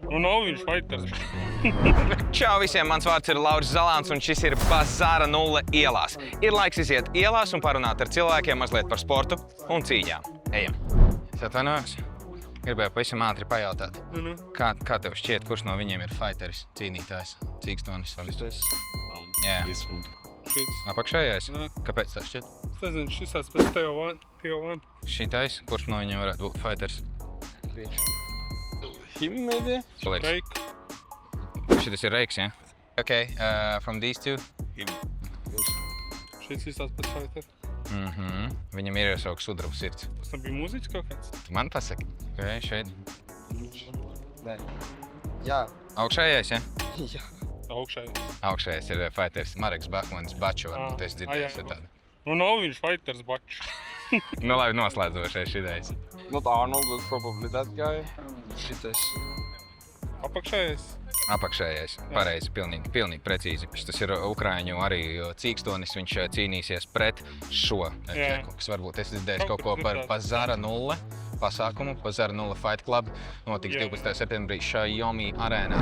Nu nav viņš fighters. Čau visiem, mans vārds ir Lauris Zalāns un šis ir Bazara 0 ielās. Ir laiks iziet ielās un parunāt ar cilvēkiem mazliet par sportu un cīņām. Ejam. Es atvainojos. Gribēju pavisam ātri pajautāt. Kā tev šķiet, kurš no viņiem ir fighteris, cīnītājs, cīkstonis? Jā. Šits. Apakšējais? Kāpēc tas šķiet? Es nezinu, šis tāds pēc Teo1. Šitais, kurš no viņiem varētu būt fighters? Him maybe? Reik. Šitas ir Reiks, ja? Okay, from these two? Him. Šits tāds pēc fighter. Viņam ir jau sudraba sirds. Tas nebija mūziķis kaut kāds? Tu man pasaki? Okay, šeit. Nē. Jā. Augšējais, ja? Jā. Augšējais. Augšējais ir fighters Mareks Bakmanis Baču, varbūt es dzirdēju tādu. Nu nav viņš fighters bačs. Nu labi, noslēdzošais šitais. Not Arnold, but probably that guy. Šitais. Apakšējais. Apakšējais, pareizi, pilnīgi precīzi. Tas ir Ukraiņu arī cīkstonis, viņš cīnīsies pret šo čeku, kas varbūt es dzirdēju kaut ko par Bazara 0 pasākumu, Bazara 0 Fight Club, notiks 12. septembrī Xiaomi arēnā.